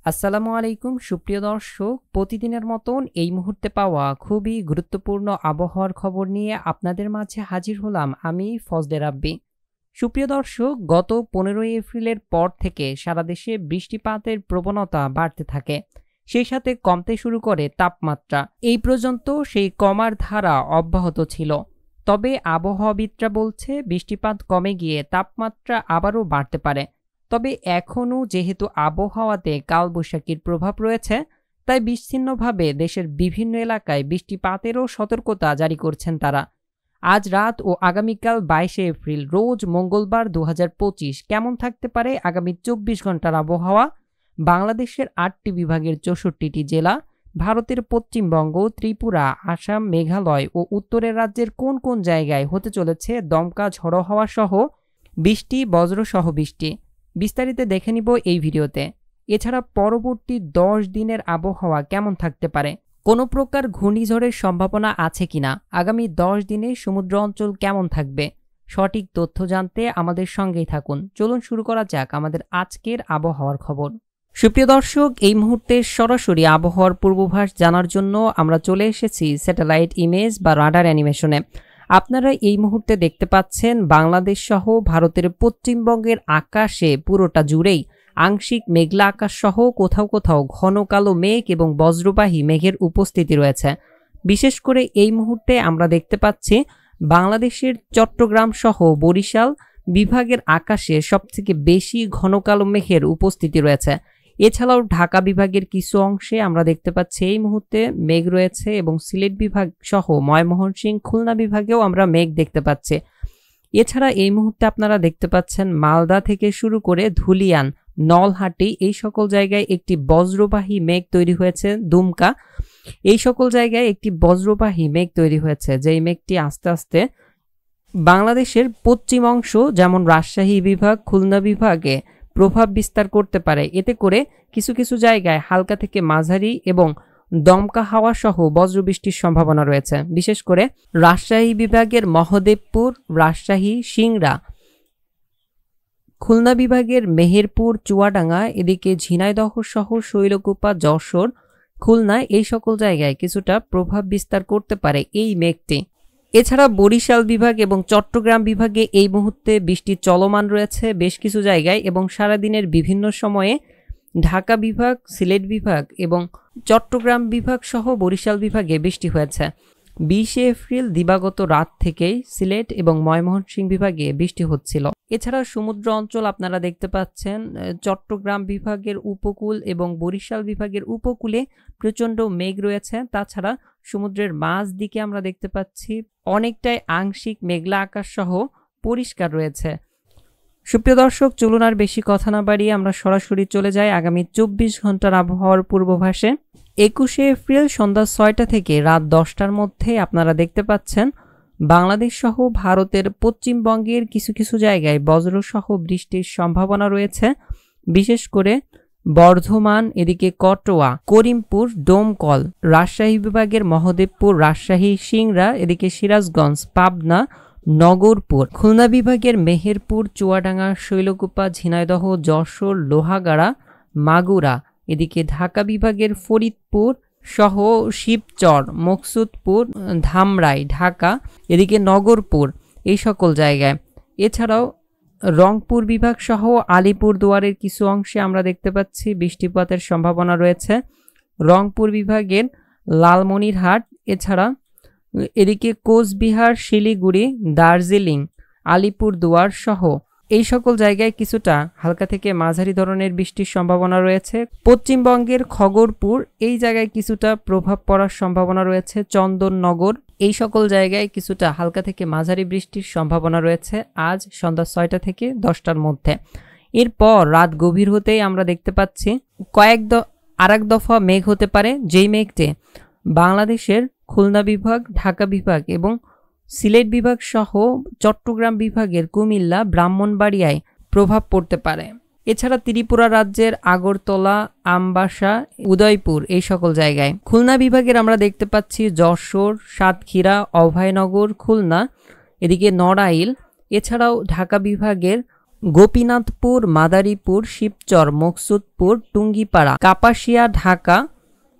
আসসালামু আলাইকুম সুপ্রিয় দর্শক, প্রতিদিনের মতন এই মুহূর্তে পাওয়া খুবই গুরুত্বপূর্ণ আবহাওয়ার খবর নিয়ে আপনাদের মাঝে হাজির হলাম আমি ফজলে রাব্বি। সুপ্রিয় দর্শক, গত 15 এপ্রিলের পর থেকে সারা দেশে বৃষ্টিপাতের প্রবণতা বাড়তে থাকে, সেই সাথে কমতে শুরু করে তাপমাত্রা। এই পর্যন্ত সেই কমার ধারা অব্যাহত ছিল, তবে আবহাওয়াবিদরা বলছে বৃষ্টিপাত কমে গিয়ে তাপমাত্রা আবারও বাড়তে পারে। তবে এখনও যেহেতু আবহাওয়াতে কালবৈশাখীর প্রভাব রয়েছে, তাই বিচ্ছিন্নভাবে দেশের বিভিন্ন এলাকায় বৃষ্টিপাতেরও সতর্কতা জারি করছেন তারা। আজ রাত ও আগামীকাল 22 এপ্রিল রোজ মঙ্গলবার 2025 কেমন থাকতে পারে আগামী 24 ঘন্টার আবহাওয়া? বাংলাদেশের 8টি বিভাগের 64টি জেলা, ভারতের পশ্চিমবঙ্গ, ত্রিপুরা, আসাম, মেঘালয় ও উত্তরের রাজ্যের কোন কোন জায়গায় হতে চলেছে দমকা ঝড়ো হাওয়া সহ বৃষ্টি, বজ্রসহ বৃষ্টি, বিস্তারিত দেখে নিব এই ভিডিওতে। এছাড়া পরবর্তী 10 দিনের আবহাওয়া কেমন থাকতে পারে, কোনো প্রকার ঘূর্ণিঝড়ের সম্ভাবনা আছে কিনা, আগামী 10 দিনে সমুদ্র অঞ্চল কেমন থাকবে, সঠিক তথ্য জানতে আমাদের সঙ্গেই থাকুন। চলুন শুরু করা যাক আমাদের আজকের আবহাওয়ার খবর। সুপ্রিয় দর্শক, এই মুহূর্তে সরাসরি আবহাওয়ার পূর্বাভাস জানার জন্য আমরা চলে এসেছি স্যাটেলাইট ইমেজ বা রাডার অ্যানিমেশনে। আপনারা এই মুহূর্তে দেখতে পাচ্ছেন বাংলাদেশ সহ ভারতের পশ্চিমবঙ্গের আকাশে পুরোটা জুড়েই আংশিক মেঘলা আকাশ সহ কোথাও কোথাও ঘন কালো মেঘ এবং বজ্রবাহী মেঘের উপস্থিতি রয়েছে। বিশেষ করে এই মুহূর্তে আমরা দেখতে পাচ্ছি বাংলাদেশের চট্টগ্রাম সহ বরিশাল বিভাগের আকাশে সবথেকে বেশি ঘন কালো মেঘের উপস্থিতি রয়েছে। এছাড়াও ঢাকা বিভাগের কিছু অংশে আমরা দেখতে পাচ্ছি এই মুহূর্তে মেঘ রয়েছে এবং সিলেট বিভাগ সহ ময়মনসিংহ, খুলনা বিভাগেও আমরা মেঘ দেখতে পাচ্ছি। এছাড়া এই মুহূর্তে আপনারা দেখতে পাচ্ছেন মালদা থেকে শুরু করে ধুলিয়ান, নলহাটি এই সকল জায়গায় একটি বজ্রবাহী মেঘ তৈরি হয়েছে। দুমকা এই সকল জায়গায় একটি বজ্রবাহী মেঘ তৈরি হয়েছে, যেই মেঘটি আস্তে আস্তে বাংলাদেশের পশ্চিম অংশ যেমন রাজশাহী বিভাগ, খুলনা বিভাগে প্রভাব বিস্তার করতে পারে। এতে করে কিছু কিছু জায়গায় হালকা থেকে মাঝারি এবং দমকা হাওয়া সহ বজ্রবৃষ্টির সম্ভাবনা রয়েছে। বিশেষ করে রাজশাহী বিভাগের মহদেবপুর, রাজশাহী, সিংড়া, খুলনা বিভাগের মেহেরপুর, চুয়াডাঙ্গা, এদিকে ঝিনাইদহ সহ শৈলকুপা, যশোর, খুলনা এই সকল জায়গায় কিছুটা প্রভাব বিস্তার করতে পারে এই মেঘটি। এছাড়া বরিশাল বিভাগ এবং চট্টগ্রাম বিভাগে এই মুহূর্তে বৃষ্টি চলমান রয়েছে বেশ কিছু জায়গায়, এবং সারাদিনের বিভিন্ন সময়ে ঢাকা বিভাগ, সিলেট বিভাগ এবং চট্টগ্রাম বিভাগ সহ বরিশাল বিভাগে বৃষ্টি হয়েছে। 20 এপ্রিল দিবাগত রাত থেকেই সিলেট এবং ময়মনসিংহ বিভাগে বৃষ্টি হচ্ছিল। এছাড়া সমুদ্র অঞ্চল আপনারা দেখতে পাচ্ছেন চট্টগ্রাম বিভাগের উপকূল এবং বরিশাল বিভাগের উপকূলে প্রচণ্ড মেঘ রয়েছে। তাছাড়া সমুদ্রের মাঝ দিকে আমরা দেখতে পাচ্ছি অনেকটাই আংশিক মেঘলা আকাশ সহ পরিষ্কার রয়েছে। সুপ্রিয় দর্শক, চলুন আর বেশি কথা না বাড়িয়ে আমরা সরাসরি চলে যাই আগামী 24 ঘন্টার আবহাওয়ার পূর্বাভাসে। 21 এপ্রিল সন্ধ্যা 6টা থেকে রাত 10টার মধ্যে আপনারা দেখতে পাচ্ছেন বাংলাদেশ সহ ভারতের পশ্চিমবঙ্গের কিছু কিছু জায়গায় বজ্রসহ বৃষ্টির সম্ভাবনা রয়েছে। বিশেষ করে বর্ধমান, এদিকে কটোয়া, করিমপুর, ডোমকল, রাজশাহী বিভাগের মহদেবপুর, রাজশাহী, সিংড়া, এদিকে সিরাজগঞ্জ, পাবনা, নগরপুর, খুলনা বিভাগের মেহেরপুর, চুয়াডাঙ্গা, শৈলকুপা, ঝিনাইদহ, যশোর, লোহাগাড়া, মাগুরা, এদিকে ঢাকা বিভাগের ফরিদপুর সহ শিবচর, মকসুদপুর, ধামরাই, ঢাকা, এদিকে নগরপুর এই সকল জায়গায়। এছাড়াও রংপুর বিভাগ সহ আলিপুরদুয়ারের কিছু অংশে আমরা দেখতে পাচ্ছি বৃষ্টিপাতের সম্ভাবনা রয়েছে। রংপুর বিভাগের লালমনিরহাট, এছাড়া এদিকে কোচবিহার, শিলিগুড়ি, দার্জিলিং, আলিপুরদুয়ার সহ এই সকল জায়গায় কিছুটা হালকা থেকে মাঝারি ধরনের বৃষ্টির সম্ভাবনা রয়েছে। পশ্চিমবঙ্গের খগরপুর এই জায়গায় কিছুটা প্রভাব পড়ার সম্ভাবনা রয়েছে। চন্দননগর এই সকল জায়গায় কিছুটা হালকা থেকে মাঝারি বৃষ্টির সম্ভাবনা রয়েছে আজ সন্ধ্যা 6টা থেকে 10টার মধ্যে। এরপর রাত গভীর হতেই আমরা দেখতে পাচ্ছি আরেক দফা মেঘ হতে পারে, যেই মেঘটি বাংলাদেশের খুলনা বিভাগ, ঢাকা বিভাগ এবং সিলেট বিভাগ সহ চট্টগ্রাম বিভাগের কুমিল্লা, ব্রাহ্মণবাড়িয়ায় প্রভাব পড়তে পারে। এছাড়া ত্রিপুরা রাজ্যের আগরতলা, আমবাসা, উদয়পুর এই সকল জায়গায়। খুলনা বিভাগের আমরা দেখতে পাচ্ছি যশোর, সাতক্ষীরা, অভয়নগর, খুলনা, এদিকে নড়াইল। এছাড়াও ঢাকা বিভাগের গোপীনাথপুর, মাদারীপুর, শিবচর, মকসুদপুর, টুঙ্গিপাড়া, কাপাসিয়া, ঢাকা,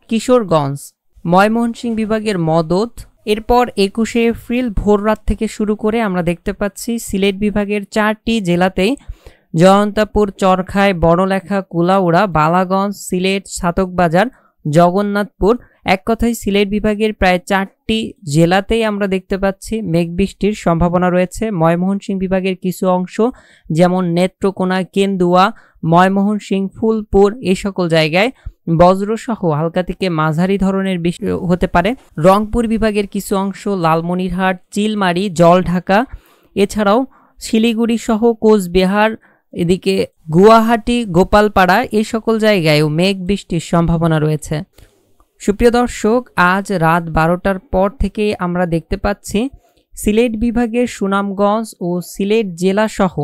কিশোরগঞ্জ, ময়মনসিংহ বিভাগের মদত। এরপর 21শে এপ্রিল ভোররাত থেকে শুরু করে আমরা দেখতে পাচ্ছি সিলেট বিভাগের 4টি জেলাতেই জয়ন্তাপুর, চরখায়, বড়লেখা, কুলাউড়া, বালাগঞ্জ, সিলেট, ছাতকবাজার, জগন্নাথপুর, এক কথায় সিলেট বিভাগের প্রায় 4টি জেলাতেই আমরা দেখতে পাচ্ছি মেঘ বৃষ্টির সম্ভাবনা রয়েছে। ময়মনসিংহ বিভাগের কিছু অংশ যেমন নেত্রকোনা, কেন্দুয়া, ময়মনসিংহ, ফুলপুর এই সকল জায়গায় বজ্রসহ হালকা থেকে মাঝারি ধরনের বৃষ্টি হতে পারে। রংপুর বিভাগের কিছু অংশ, লালমনিরহাট, চিলমারি, জলঢাকা, এছাড়াও শিলিগুড়ি সহ কোচবিহার, এদিকে গুয়াহাটি, গোপালপাড়া এই সকল জায়গায়ও মেঘ বৃষ্টির সম্ভাবনা রয়েছে। সুপ্রিয় দর্শক, আজ রাত 12টার পর থেকে আমরা দেখতে পাচ্ছি সিলেট বিভাগের সুনামগঞ্জ ও সিলেট জেলা সহ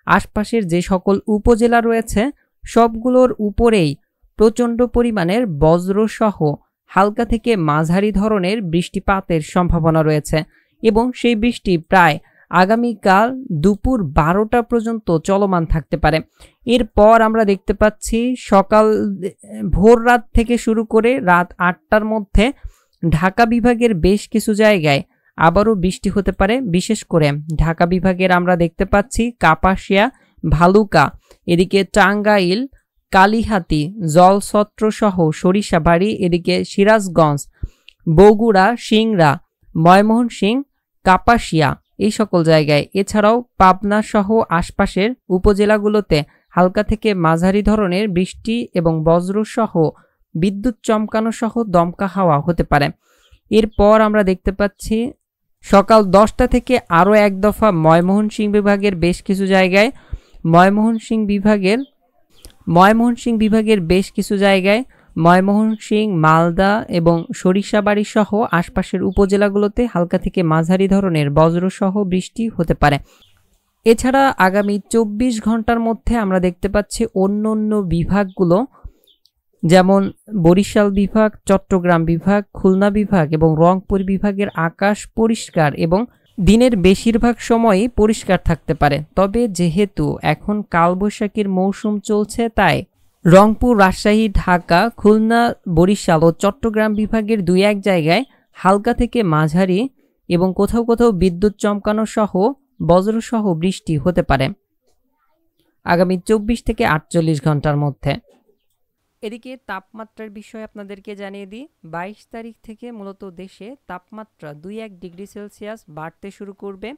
আশপাশের যে সকল উপজেলা রয়েছে সবগুলোর উপরেই প্রচণ্ড পরিমাণের বজ্রসহ হালকা থেকে মাঝারি ধরনের বৃষ্টিপাতের সম্ভাবনা রয়েছে এবং সেই বৃষ্টি প্রায় আগামীকাল দুপুর 12টা পর্যন্ত চলমান থাকতে পারে। এরপর আমরা দেখতে পাচ্ছি সকাল ভোর রাত থেকে শুরু করে রাত 8টার মধ্যে ঢাকা বিভাগের বেশ কিছু জায়গায় আবারও বৃষ্টি হতে পারে। বিশেষ করে ঢাকা বিভাগের আমরা দেখতে পাচ্ছি কাপাসিয়া, ভালুকা, এদিকে টাঙ্গাইল, কালিহাতী, জলছত্র সহ সরিষাবাড়ি, এদিকে সিরাজগঞ্জ, বগুড়া, সিংড়া, ময়মনসিংহ, কাপাসিয়া এই সকল জায়গায়, এছাড়াও পাবনা সহ আশপাশের উপজেলাগুলোতে হালকা থেকে মাঝারি ধরনের বৃষ্টি এবং বজ্রসহ বিদ্যুৎ চমকানো সহ দমকা হাওয়া হতে পারে। এরপর আমরা দেখতে পাচ্ছি সকাল 10টা থেকে আরও এক দফা ময়মনসিংহ বিভাগের বেশ কিছু জায়গায় ময়মনসিংহ, মালদা এবং সরিষাবাড়ি সহ আশপাশের উপজেলাগুলোতে হালকা থেকে মাঝারি ধরনের বজ্রসহ বৃষ্টি হতে পারে। এছাড়া আগামী 24 ঘন্টার মধ্যে আমরা দেখতে পাচ্ছি অন্য বিভাগগুলো যেমন বরিশাল বিভাগ, চট্টগ্রাম বিভাগ, খুলনা বিভাগ এবং রংপুর বিভাগের আকাশ পরিষ্কার এবং দিনের বেশিরভাগ সময়ই পরিষ্কার থাকতে পারে। তবে যেহেতু এখন কালবৈশাখীর মৌসুম চলছে, তাই রংপুর, রাজশাহী, ঢাকা, খুলনা, বরিশাল ও চট্টগ্রাম বিভাগের 2-1 জায়গায় হালকা থেকে মাঝারি এবং কোথাও কোথাও বিদ্যুৎ চমকানো সহ বজ্রসহ বৃষ্টি হতে পারে আগামী 24 থেকে 48 ঘন্টার মধ্যে। এদিকে তাপমাত্রার বিষয়ে আপনাদেরকে জানিয়ে দিই, 22 তারিখ থেকে মূলত দেশে তাপমাত্রা 2-1 ডিগ্রি সেলসিয়াস বাড়তে শুরু করবে।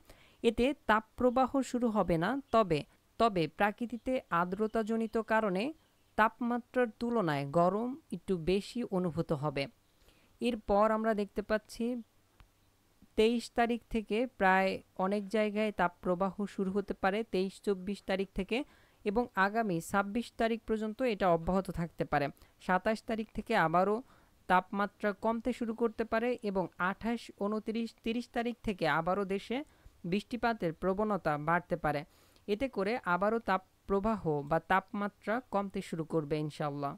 এতে তাপপ্রবাহ শুরু হবে না, তবে প্রাকৃতিতে আর্দ্রতাজনিত কারণে তাপমাত্রার তুলনায় গরম একটু বেশি অনুভূত হবে। এরপর আমরা দেখতে পাচ্ছি 23 তারিখ থেকে প্রায় অনেক জায়গায় তাপপ্রবাহ শুরু হতে পারে 23-24 তারিখ থেকে, এবং আগামী 26 তারিখ পর্যন্ত এটা অব্যাহত থাকতে পারে। 27 তারিখ থেকে আবারও তাপমাত্রা কমতে শুরু করতে পারে এবং 28, 29, 30 তারিখ থেকে আবারও দেশে বৃষ্টিপাতের প্রবণতা বাড়তে পারে। এতে করে আবারও তাপপ্রবাহ বা তাপমাত্রা কমতে শুরু করবে ইনশাআল্লাহ।